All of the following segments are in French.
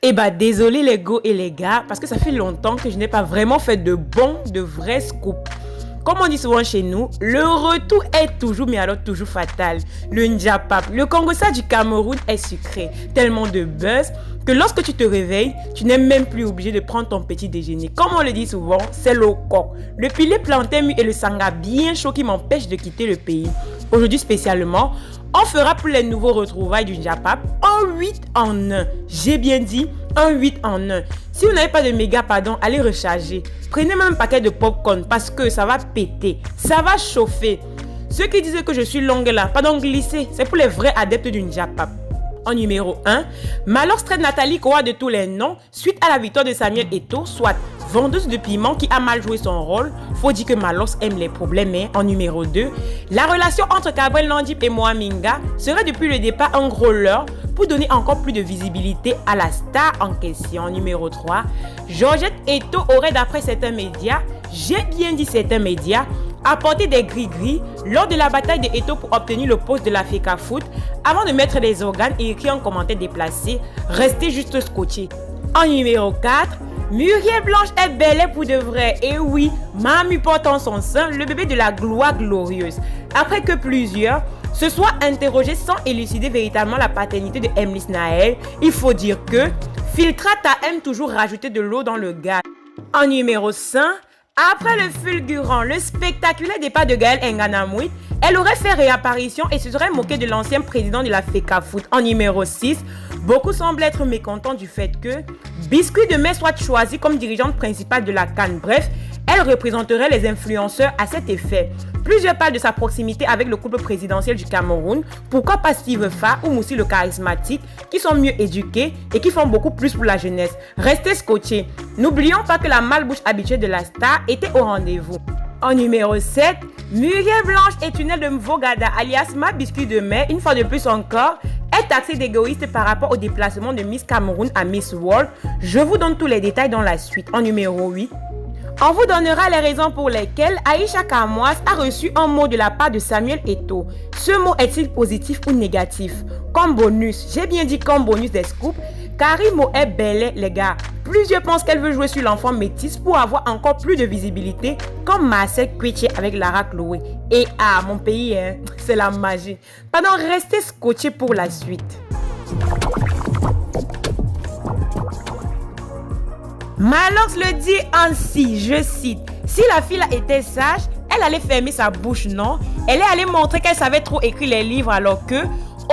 Eh bah désolé les go et les gars, parce que ça fait longtemps que je n'ai pas vraiment fait de vrais scoops. Comme on dit souvent chez nous, le retour est toujours, mais alors toujours fatal. Le Njapap, le Kongosa du Cameroun est sucré, tellement de buzz que lorsque tu te réveilles, tu n'es même plus obligé de prendre ton petit déjeuner. Comme on le dit souvent, c'est le coq, le filet plantain mu et le sanga bien chaud qui m'empêchent de quitter le pays. Aujourd'hui spécialement, on fera pour les nouveaux retrouvailles du Njapap un 8 en 1. J'ai bien dit un 8 en 1. Si vous n'avez pas de méga pardon, allez recharger. Prenez même un paquet de popcorn parce que ça va péter, ça va chauffer. Ceux qui disaient que je suis longue là, pardon glissé, c'est pour les vrais adeptes du Njapap. En numéro 1, Malox traite Nathalie Koa de tous les noms suite à la victoire de Samuel Eto'o, soit vendeuse de piment qui a mal joué son rôle. Faut dire que Malox aime les problèmes. Mais en numéro 2, la relation entre Gabriel Nandip et Moa Minga serait depuis le départ un gros leurre pour donner encore plus de visibilité à la star en question. En numéro 3, Georgette Eto'o aurait d'après certains médias, j'ai bien dit certains médias, apporter des gris-gris lors de la bataille de Eto'o pour obtenir le poste de la FECAFOOT avant de mettre des organes et écrire en commentaire déplacé. Restez juste scotché. En numéro 4, Muriel Blanche est belle pour de vrai. Et oui, Mamie porte en son sein le bébé de la gloire glorieuse. Après que plusieurs se soient interrogés sans élucider véritablement la paternité de Emlys Naël, il faut dire que Filtrata aime toujours rajouter de l'eau dans le gaz. En numéro 5, après le fulgurant, le spectaculaire départ de Gaël Nganamouit, elle aurait fait réapparition et se serait moquée de l'ancien président de la FECAFOOT. En numéro 6, beaucoup semblent être mécontents du fait que Biscuit de Mai soit choisie comme dirigeante principale de la CAN. Bref, elle représenterait les influenceurs à cet effet. Plusieurs parlent de sa proximité avec le couple présidentiel du Cameroun. Pourquoi pas Steve Fa ou Moussi le charismatique, qui sont mieux éduqués et qui font beaucoup plus pour la jeunesse. Restez scotchés. N'oublions pas que la malbouche habituelle de la star était au rendez-vous. En numéro 7, Muriel Blanche est une aile de Mvogada, alias Ma Biscuit de Mai, une fois de plus encore, est taxée d'égoïste par rapport au déplacement de Miss Cameroun à Miss World. Je vous donne tous les détails dans la suite. En numéro 8, on vous donnera les raisons pour lesquelles Aïcha Kamoas a reçu un mot de la part de Samuel Eto'o. Ce mot est-il positif ou négatif? Comme bonus, j'ai bien dit comme bonus des scoops, Karimo est belle les gars. Plusieurs pensent qu'elle veut jouer sur l'enfant métis pour avoir encore plus de visibilité, comme Marcel Kouetché avec Lara Chloé. Et mon pays, c'est la magie. Pardon, restez scotchés pour la suite. Malox le dit ainsi, je cite, « Si la fille était sage, elle allait fermer sa bouche, non? Elle est allée montrer qu'elle savait trop écrire les livres alors que,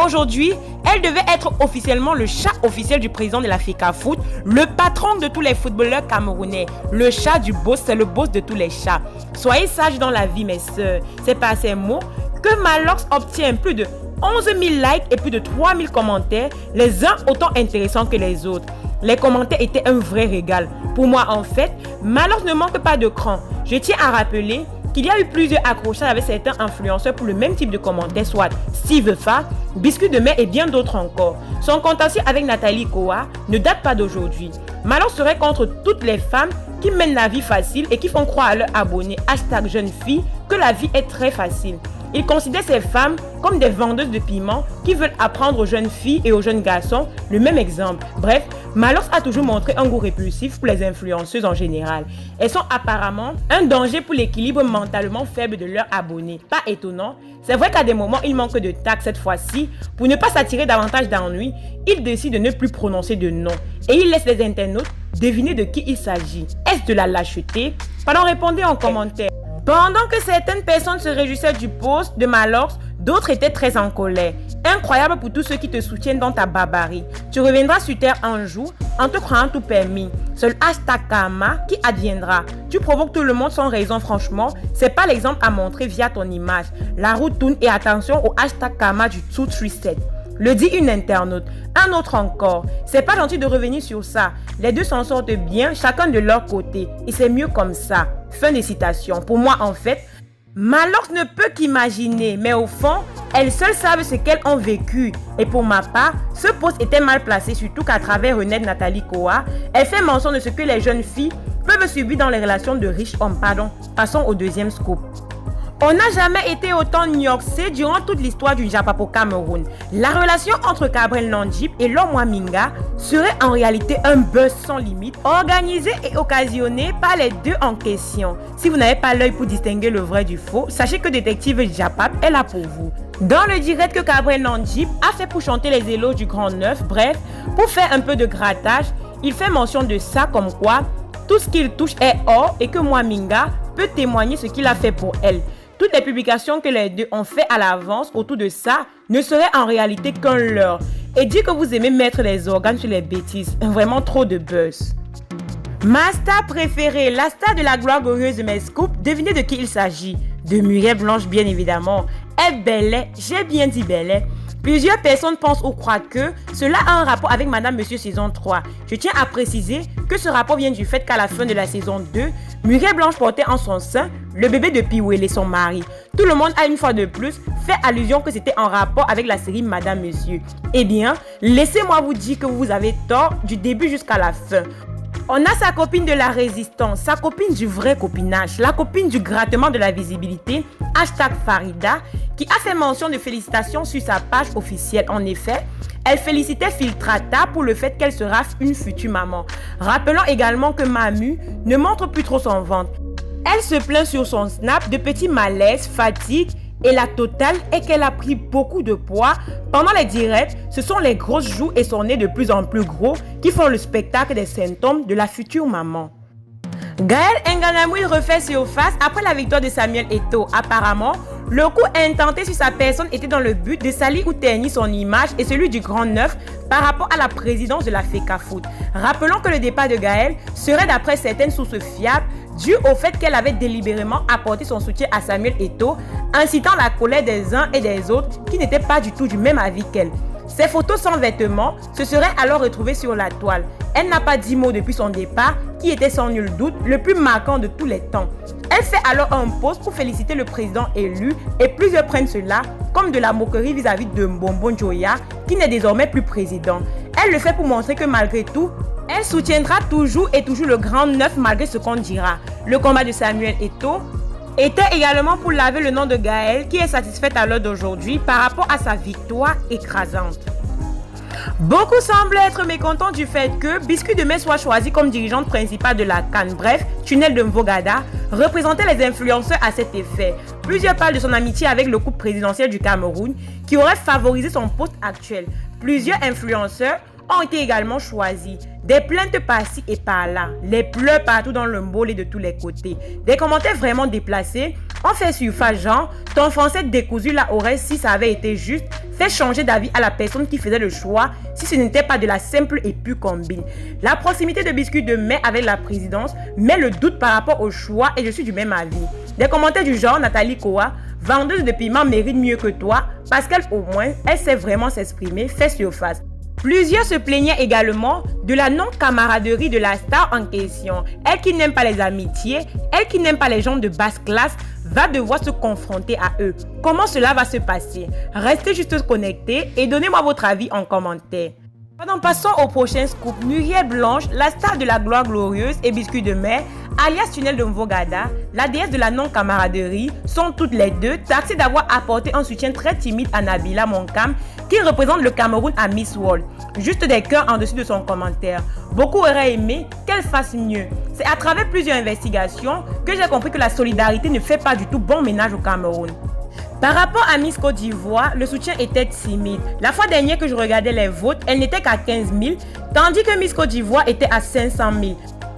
aujourd'hui, elle devait être officiellement le chat officiel du président de la FECAFOOT, le patron de tous les footballeurs camerounais. Le chat du boss, c'est le boss de tous les chats. Soyez sages dans la vie, mes sœurs. C'est par ces mots que Malox obtient plus de 11 000 likes et plus de 3 000 commentaires, les uns autant intéressants que les autres. Les commentaires étaient un vrai régal. Pour moi, en fait, Malox ne manque pas de cran. Je tiens à rappeler qu'il y a eu plusieurs accrochages avec certains influenceurs pour le même type de commentaires, soit Steve Fa, Biscuit de Mai et bien d'autres encore. Son contentieux avec Nathalie Koa ne date pas d'aujourd'hui. Malox serait contre toutes les femmes qui mènent la vie facile et qui font croire à leurs abonnés #jeune-fille que la vie est très facile. Il considère ces femmes comme des vendeuses de piments qui veulent apprendre aux jeunes filles et aux jeunes garçons le même exemple. Bref, Malox a toujours montré un goût répulsif pour les influenceuses en général. Elles sont apparemment un danger pour l'équilibre mentalement faible de leurs abonnés. Pas étonnant, c'est vrai qu'à des moments, il manque de tact cette fois-ci. Pour ne pas s'attirer davantage d'ennuis, il décide de ne plus prononcer de nom. Et il laisse les internautes deviner de qui il s'agit. Est-ce de la lâcheté? Pardon, répondez en commentaire. Pendant que certaines personnes se réjouissaient du post de Malox, d'autres étaient très en colère. Incroyable pour tous ceux qui te soutiennent dans ta barbarie. Tu reviendras sur terre un jour en te croyant tout permis. Seul #Karma qui adviendra. Tu provoques tout le monde sans raison, franchement. C'est pas l'exemple à montrer via ton image. La roue tourne et attention au #Karma du 237. Le dit une internaute. Un autre encore. C'est pas gentil de revenir sur ça. Les deux s'en sortent bien, chacun de leur côté. Et c'est mieux comme ça. Fin de citation. Pour moi, en fait, Malox ne peut qu'imaginer. Mais au fond, elles seules savent ce qu'elles ont vécu. Et pour ma part, ce post était mal placé, surtout qu'à travers Renette Nathalie Koa, elle fait mention de ce que les jeunes filles peuvent subir dans les relations de riches hommes. Passons au deuxième scoop. On n'a jamais été autant nyoxé durant toute l'histoire du Njapap au Cameroun. La relation entre Gabriel Nandjip et Laure Mwaminga serait en réalité un buzz sans limite, organisé et occasionné par les deux en question. Si vous n'avez pas l'œil pour distinguer le vrai du faux, sachez que Détective Njapap est là pour vous. Dans le direct que Gabriel Nandjip a fait pour chanter les éloges du Grand Neuf, bref, pour faire un peu de grattage, il fait mention de ça comme quoi tout ce qu'il touche est or et que Mwaminga peut témoigner ce qu'il a fait pour elle. Toutes les publications que les deux ont fait à l'avance autour de ça ne seraient en réalité qu'un leurre. Et dire que vous aimez mettre les organes sur les bêtises, vraiment trop de buzz. Ma star préférée, la star de la gloire glorieuse de mes scoops, devinez de qui il s'agit. De Muriel Blanche bien évidemment. Elle bellait, j'ai bien dit bellait. Plusieurs personnes pensent ou croient que cela a un rapport avec Madame Monsieur saison 3. Je tiens à préciser que ce rapport vient du fait qu'à la fin de la saison 2, Muriel Blanche portait en son sein le bébé de Piwele, son mari. Tout le monde a une fois de plus fait allusion que c'était en rapport avec la série Madame Monsieur. Eh bien, laissez-moi vous dire que vous avez tort du début jusqu'à la fin. On a sa copine de la résistance, sa copine du vrai copinage, la copine du grattement de la visibilité, #Farida, qui a fait mention de félicitations sur sa page officielle. En effet, elle félicitait Filtrata pour le fait qu'elle sera une future maman. Rappelons également que Mamu ne montre plus trop son ventre. Elle se plaint sur son snap de petits malaises, fatigue et la totale est qu'elle a pris beaucoup de poids. Pendant les directs, ce sont les grosses joues et son nez de plus en plus gros qui font le spectacle des symptômes de la future maman. Gaël Nganamoui refait surface après la victoire de Samuel Eto'o. Apparemment, le coup intenté sur sa personne était dans le but de salir ou ternir son image et celui du Grand Neuf par rapport à la présidence de la FECAFOOT. Rappelons que le départ de Gaël serait d'après certaines sources fiables dû au fait qu'elle avait délibérément apporté son soutien à Samuel Eto'o, incitant la colère des uns et des autres qui n'étaient pas du tout du même avis qu'elle. Ses photos sans vêtements se seraient alors retrouvées sur la toile. Elle n'a pas dit mot depuis son départ, qui était sans nul doute le plus marquant de tous les temps. Elle fait alors un post pour féliciter le président élu et plusieurs prennent cela comme de la moquerie vis-à-vis de Mbombo Njoya, qui n'est désormais plus président. Elle le fait pour montrer que malgré tout, elle soutiendra toujours et toujours le Grand Neuf malgré ce qu'on dira. Le combat de Samuel Eto'o était également pour laver le nom de Gaël qui est satisfaite à l'heure d'aujourd'hui par rapport à sa victoire écrasante. Beaucoup semblent être mécontents du fait que Biscuit de Mai soit choisi comme dirigeante principale de la CAN. Bref, Tunnel de Mvogada représentait les influenceurs à cet effet. Plusieurs parlent de son amitié avec le couple présidentiel du Cameroun qui aurait favorisé son poste actuel. Plusieurs influenceurs ont été également choisis. Des plaintes par-ci et par-là, les pleurs partout dans le mbol et de tous les côtés. Des commentaires vraiment déplacés ont fait surface genre « Ton français décousu là aurait, si ça avait été juste, fait changer d'avis à la personne qui faisait le choix si ce n'était pas de la simple et pure combine. » La proximité de Biscuit de Mai avec la présidence met le doute par rapport au choix et je suis du même avis. Des commentaires du genre « Nathalie Koa, vendeuse de piment mérite mieux que toi parce qu'elle au moins, elle sait vraiment s'exprimer, fait surface. » Plusieurs se plaignaient également de la non-camaraderie de la star en question. Elle qui n'aime pas les amitiés, elle qui n'aime pas les gens de basse classe, va devoir se confronter à eux. Comment cela va se passer? Restez juste connectés et donnez-moi votre avis en commentaire. Maintenant, passons au prochain scoop. Muriel Blanche, la star de la gloire glorieuse et Biscuit de Mai, alias Tunnel de Mvogada, la déesse de la non-camaraderie, sont toutes les deux taxées d'avoir apporté un soutien très timide à Nabila Monkam, qui représente le Cameroun à Miss World. Juste des cœurs en dessus de son commentaire. Beaucoup auraient aimé qu'elle fasse mieux. C'est à travers plusieurs investigations que j'ai compris que la solidarité ne fait pas du tout bon ménage au Cameroun. Par rapport à Miss Côte d'Ivoire, le soutien était timide. La fois dernière que je regardais les votes, elle n'était qu'à 15 000, tandis que Miss Côte d'Ivoire était à 500 000.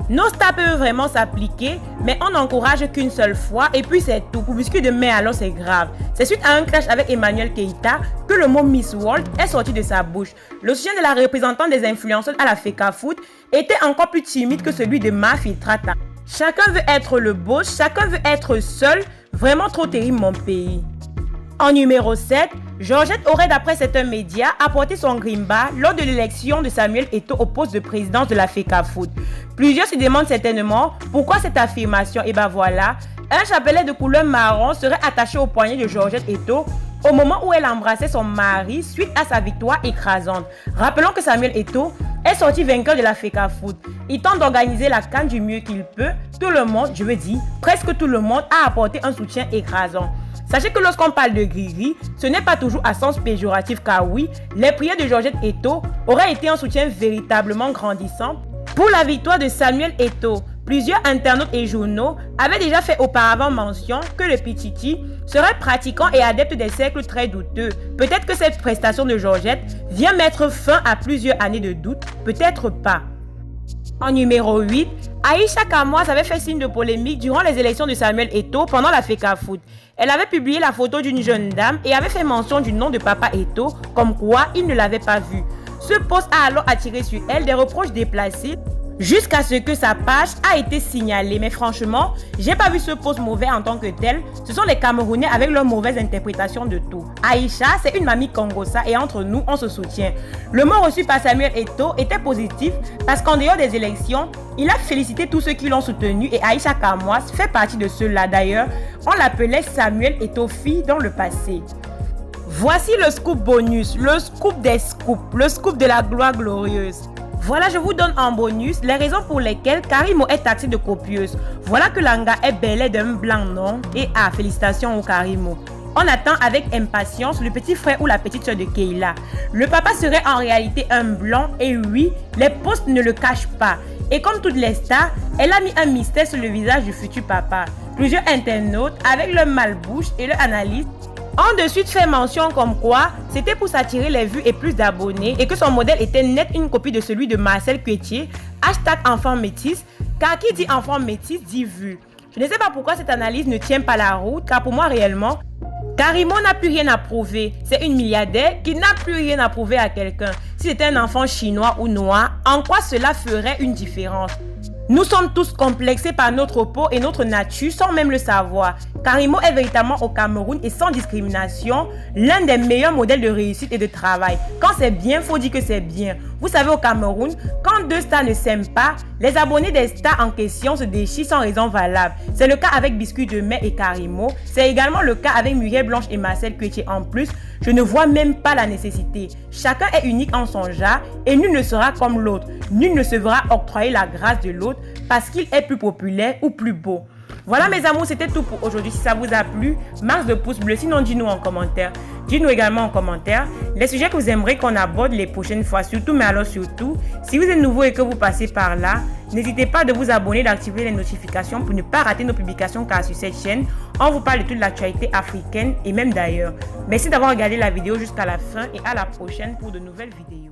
Nos stars peuvent vraiment s'appliquer, mais on n'encourage qu'une seule fois et puis c'est tout. Pour Biscuit de Mai, alors c'est grave. C'est suite à un clash avec Emmanuel Keïta que le mot Miss World est sorti de sa bouche. Le soutien de la représentante des influenceurs à la FECAFOOT était encore plus timide que celui de Ma Filtrata. Chacun veut être le boss, chacun veut être seul. Vraiment trop terrible mon pays. En numéro 7, Georgette aurait d'après certains médias apporté son grimba lors de l'élection de Samuel Eto'o au poste de présidence de la FECAFOOT. Plusieurs se demandent certainement pourquoi cette affirmation. Et ben voilà, un chapelet de couleur marron serait attaché au poignet de Georgette Eto'o au moment où elle embrassait son mari suite à sa victoire écrasante. Rappelons que Samuel Eto'o est sorti vainqueur de la FECAFOOT. Il tente d'organiser la CAN du mieux qu'il peut. Tout le monde, je veux dire, presque tout le monde a apporté un soutien écrasant. Sachez que lorsqu'on parle de Gris-Gris, ce n'est pas toujours à sens péjoratif car oui, les prières de Georgette Eto'o auraient été un soutien véritablement grandissant pour la victoire de Samuel Eto'o. Plusieurs internautes et journaux avaient déjà fait auparavant mention que le Pichichi serait pratiquant et adepte des cercles très douteux. Peut-être que cette prestation de Georgette vient mettre fin à plusieurs années de doute, peut-être pas. En numéro 8, Aïcha Kamoise avait fait signe de polémique durant les élections de Samuel Eto'o pendant la FECAFOOT. Elle avait publié la photo d'une jeune dame et avait fait mention du nom de Papa Eto'o, comme quoi il ne l'avait pas vue. Ce post a alors attiré sur elle des reproches déplacés jusqu'à ce que sa page a été signalée. Mais franchement, j'ai pas vu ce post mauvais en tant que tel. Ce sont les Camerounais avec leur mauvaise interprétation de tout. Aïcha, c'est une mamie Congosa et entre nous, on se soutient. Le mot reçu par Samuel Eto'o était positif parce qu'en dehors des élections, il a félicité tous ceux qui l'ont soutenu et Aïcha Kamoise fait partie de ceux-là. D'ailleurs, on l'appelait Samuel Eto'o-fille dans le passé. Voici le scoop bonus, le scoop des scoops, le scoop de la gloire glorieuse. Voilà, je vous donne en bonus les raisons pour lesquelles Karimo est taxée de copieuse. Voilà que Langa est bel d'un blanc, non? Et félicitations au Karimo. On attend avec impatience le petit frère ou la petite soeur de Keila. Le papa serait en réalité un blanc et oui, les posts ne le cachent pas. Et comme toutes les stars, elle a mis un mystère sur le visage du futur papa. Plusieurs internautes, avec leur malbouche et leur analyse, ont de suite fait mention comme quoi c'était pour s'attirer les vues et plus d'abonnés et que son modèle était net une copie de celui de Marcel Cuetier, #enfant métis, car qui dit enfant métis dit vue. Je ne sais pas pourquoi cette analyse ne tient pas la route, car pour moi réellement, Karimo n'a plus rien à prouver. C'est une milliardaire qui n'a plus rien à prouver à quelqu'un. Si c'était un enfant chinois ou noir, en quoi cela ferait une différence? Nous sommes tous complexés par notre peau et notre nature sans même le savoir. Karimo est véritablement au Cameroun et sans discrimination l'un des meilleurs modèles de réussite et de travail. Quand c'est bien, faut dire que c'est bien. Vous savez, au Cameroun, quand deux stars ne s'aiment pas, les abonnés des stars en question se déchirent sans raison valable. C'est le cas avec Biscuit de Mai et Karimo. C'est également le cas avec Muriel Blanche et Marcel Cuetier. En plus, je ne vois même pas la nécessité. Chacun est unique en son genre et nul ne sera comme l'autre. Nul ne se verra octroyer la grâce de l'autre parce qu'il est plus populaire ou plus beau. Voilà mes amours, c'était tout pour aujourd'hui. Si ça vous a plu, max de pouces bleus. Sinon, dis-nous en commentaire. Dis-nous également en commentaire les sujets que vous aimeriez qu'on aborde les prochaines fois. Surtout, mais alors surtout, si vous êtes nouveau et que vous passez par là, n'hésitez pas de vous abonner, d'activer les notifications pour ne pas rater nos publications car sur cette chaîne, on vous parle de toute l'actualité africaine et même d'ailleurs. Merci d'avoir regardé la vidéo jusqu'à la fin et à la prochaine pour de nouvelles vidéos.